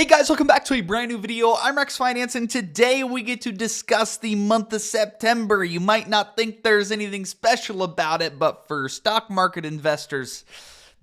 Hey guys, welcome back to a brand new video. I'm RexFinance, and today we get to discuss the month of September. You might not think there's anything special about it, but for stock market investors,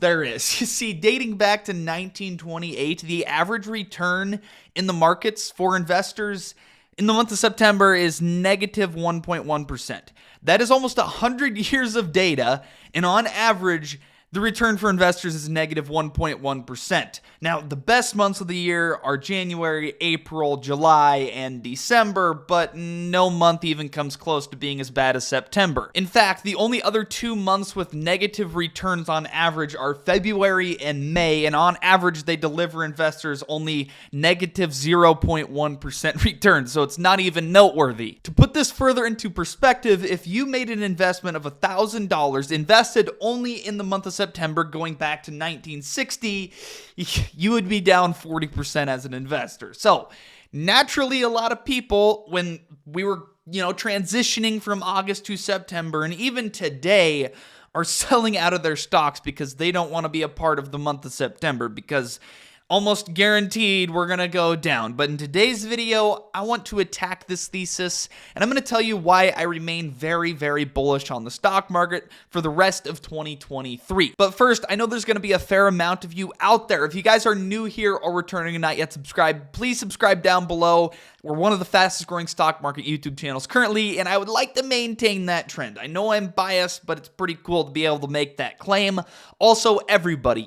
there is. You see, dating back to 1928, the average return in the markets for investors in the month of September is negative 1.1%. That is almost 100 years of data, and on average, the return for investors is negative 1.1%. Now, the best months of the year are January, April, July, and December, but no month even comes close to being as bad as September. In fact, the only other 2 months with negative returns on average are February and May, and on average, they deliver investors only negative 0.1% returns, so it's not even noteworthy. To put this further into perspective, if you made an investment of $1,000 invested only in the month of September going back to 1960, you would be down 40% as an investor. So naturally, a lot of people, when we were, transitioning from August to September, and even today, are selling out of their stocks because they don't want to be a part of the month of September, because almost guaranteed we're going to go down. But in today's video, I want to attack this thesis, and I'm going to tell you why I remain very, very bullish on the stock market for the rest of 2023. But first, I know there's going to be a fair amount of you out there. If you guys are new here or returning and not yet subscribed, please subscribe down below. We're one of the fastest growing stock market YouTube channels currently, and I would like to maintain that trend. I know I'm biased, but it's pretty cool to be able to make that claim. Also, everybody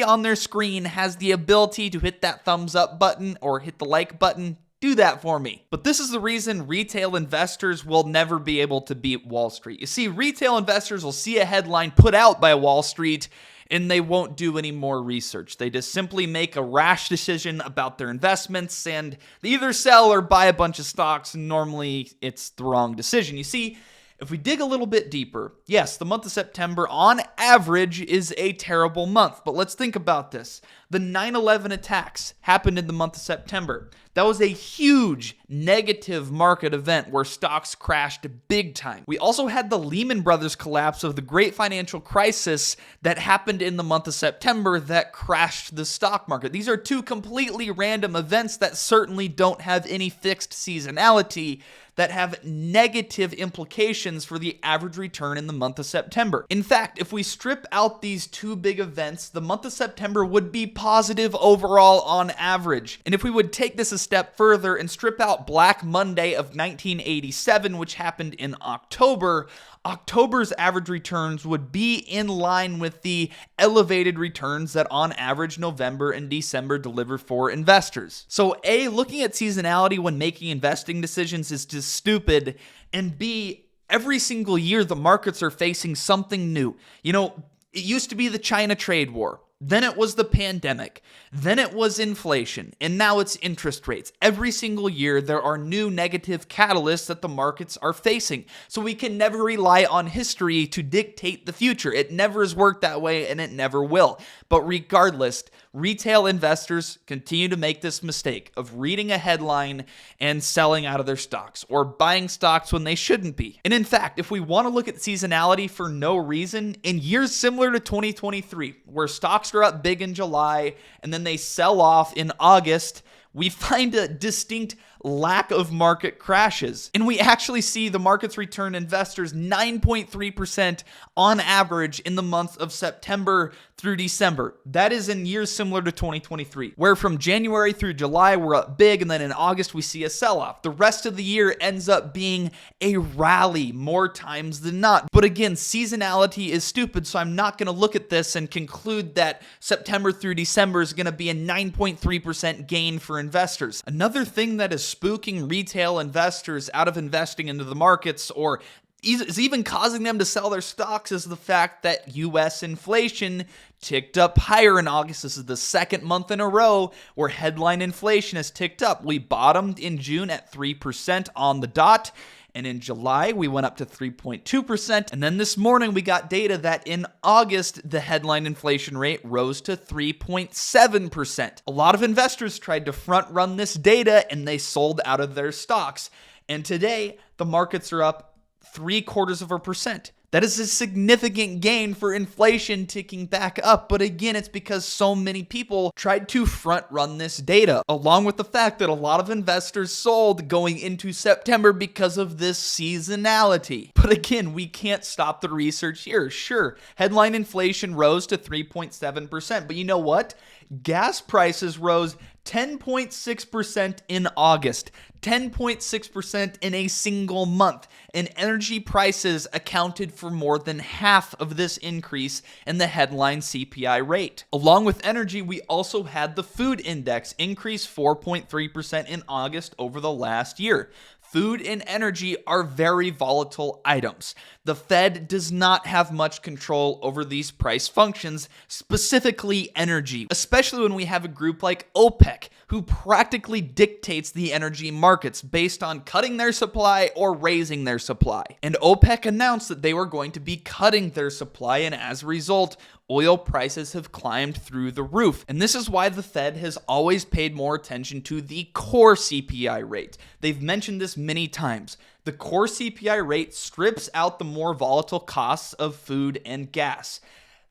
on their screen has the ability to hit that thumbs up button or hit the like button. Do that for me. But this is the reason retail investors will never be able to beat Wall Street. You see, retail investors will see a headline put out by Wall Street and they won't do any more research. They just simply make a rash decision about their investments, and they either sell or buy a bunch of stocks, and normally it's the wrong decision. You see, if we dig a little bit deeper, yes, the month of September on average is a terrible month, but let's think about this. The 9/11 attacks happened in the month of September. That was a huge negative market event where stocks crashed big time. We also had the Lehman Brothers collapse of the great financial crisis that happened in the month of September that crashed the stock market. These are two completely random events that certainly don't have any fixed seasonality, that have negative implications for the average return in the month of September. In fact, if we strip out these two big events, the month of September would be positive overall on average. And if we would take this a step further and strip out Black Monday of 1987, which happened in October, October's average returns would be in line with the elevated returns that on average November and December deliver for investors. So A, looking at seasonality when making investing decisions is just stupid, and B, every single year the markets are facing something new. It used to be the China trade war. Then it was the pandemic, then it was inflation, and now it's interest rates. Every single year, there are new negative catalysts that the markets are facing. So we can never rely on history to dictate the future. It never has worked that way, and it never will. But regardless, retail investors continue to make this mistake of reading a headline and selling out of their stocks, or buying stocks when they shouldn't be. And in fact, if we want to look at seasonality for no reason, in years similar to 2023, where stocks are up big in July and then they sell off in August, we find a distinct lack of market crashes. And we actually see the markets return investors 9.3% on average in the month of September through December. That is in years similar to 2023, where from January through July, we're up big, and then in August, we see a sell-off. The rest of the year ends up being a rally more times than not. But again, seasonality is stupid, so I'm not going to look at this and conclude that September through December is going to be a 9.3% gain for investors. Another thing that is spooking retail investors out of investing into the markets, or is even causing them to sell their stocks, is the fact that U.S. inflation ticked up higher in August. This is the second month in a row where headline inflation has ticked up. We bottomed in June at 3% on the dot, and in July, we went up to 3.2%. And then this morning, we got data that in August, the headline inflation rate rose to 3.7%. A lot of investors tried to front run this data, and they sold out of their stocks. And today, the markets are up 0.75%. That is a significant gain for inflation ticking back up, but again, it's because so many people tried to front run this data, along with the fact that a lot of investors sold going into September because of this seasonality. But again, we can't stop the research here. Sure, headline inflation rose to 3.7%, but you know what? Gas prices rose 10.6% in August, 10.6% in a single month, and energy prices accounted for more than half of this increase in the headline CPI rate. Along with energy, we also had the food index increase 4.3% in August over the last year. Food and energy are very volatile items. The Fed does not have much control over these price functions, specifically energy, especially when we have a group like OPEC, who practically dictates the energy markets based on cutting their supply or raising their supply. And OPEC announced that they were going to be cutting their supply, and as a result, oil prices have climbed through the roof. And this is why the Fed has always paid more attention to the core CPI rate. They've mentioned this many times. The core CPI rate strips out the more volatile costs of food and gas.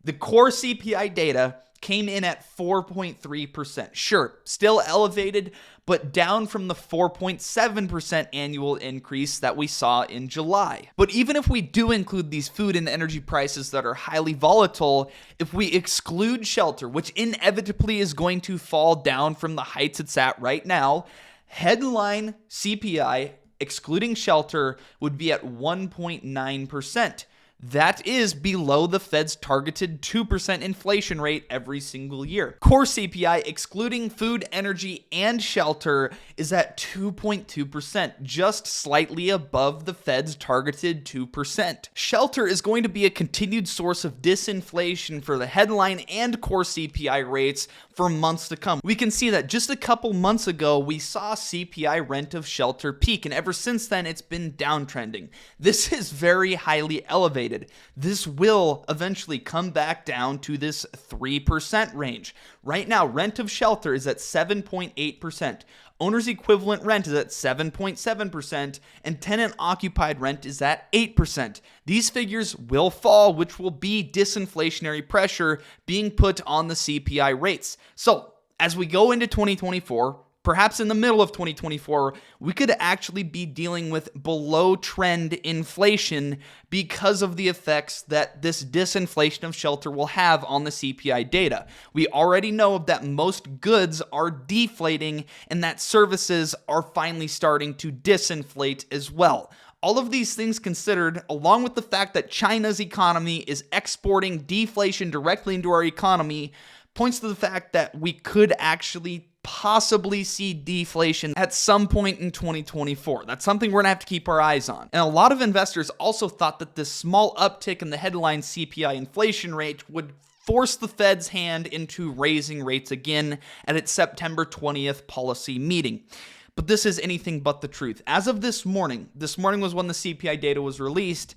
The core CPI data came in at 4.3%. Sure, still elevated, but down from the 4.7% annual increase that we saw in July. But even if we do include these food and energy prices that are highly volatile, if we exclude shelter, which inevitably is going to fall down from the heights it's at right now, headline CPI, excluding shelter, would be at 1.9%. That is below the Fed's targeted 2% inflation rate every single year. Core CPI, excluding food, energy, and shelter, is at 2.2%, just slightly above the Fed's targeted 2%. Shelter is going to be a continued source of disinflation for the headline and core CPI rates for months to come. We can see that just a couple months ago, we saw CPI rent of shelter peak, and ever since then, it's been downtrending. This is very highly elevated. This will eventually come back down to this 3% range. Right now, rent of shelter is at 7.8%. Owner's equivalent rent is at 7.7%, and tenant occupied rent is at 8%. These figures will fall, which will be disinflationary pressure being put on the CPI rates. So, as we go into 2024, perhaps in the middle of 2024, we could actually be dealing with below trend inflation because of the effects that this disinflation of shelter will have on the CPI data. We already know that most goods are deflating and that services are finally starting to disinflate as well. All of these things considered, along with the fact that China's economy is exporting deflation directly into our economy, points to the fact that we could actually possibly see deflation at some point in 2024. That's something we're gonna have to keep our eyes on. And a lot of investors also thought that this small uptick in the headline CPI inflation rate would force the Fed's hand into raising rates again at its September 20th policy meeting. But this is anything but the truth. As of this morning was when the CPI data was released,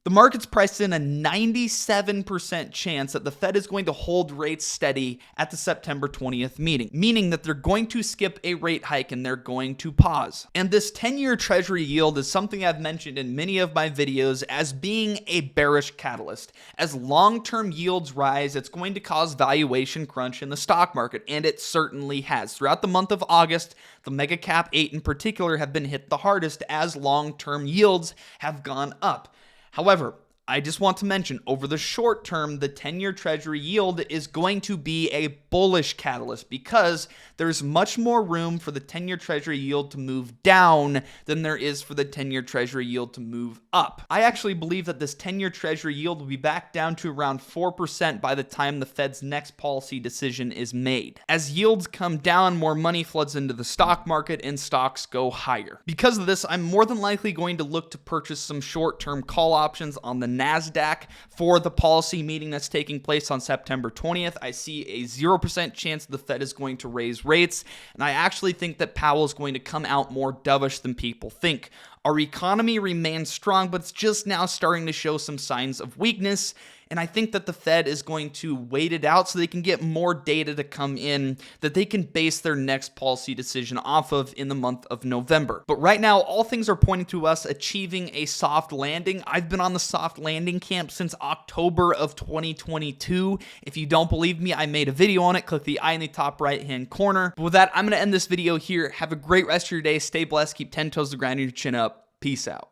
the market's priced in a 97% chance that the Fed is going to hold rates steady at the September 20th meeting, meaning that they're going to skip a rate hike and they're going to pause. And this 10-year Treasury yield is something I've mentioned in many of my videos as being a bearish catalyst. As long-term yields rise, it's going to cause valuation crunch in the stock market, and it certainly has. Throughout the month of August, the mega cap 8 in particular have been hit the hardest as long-term yields have gone up. However, I just want to mention, over the short term, the 10-year Treasury yield is going to be a bullish catalyst because there's much more room for the 10-year Treasury yield to move down than there is for the 10-year Treasury yield to move up. I actually believe that this 10-year Treasury yield will be back down to around 4% by the time the Fed's next policy decision is made. As yields come down, more money floods into the stock market and stocks go higher. Because of this, I'm more than likely going to look to purchase some short-term call options on the NASDAQ for the policy meeting that's taking place on September 20th. I see a 0% chance the Fed is going to raise rates, and I actually think that Powell is going to come out more dovish than people think. Our economy remains strong, but it's just now starting to show some signs of weakness, And I think that the Fed is going to wait it out so they can get more data to come in that they can base their next policy decision off of in the month of November. But right now, all things are pointing to us achieving a soft landing. I've been on the soft landing camp since October of 2022. If you don't believe me, I made a video on it. Click the eye in the top right-hand corner. But with that, I'm going to end this video here. Have a great rest of your day. Stay blessed. Keep 10 toes to the ground and your chin up. Peace out.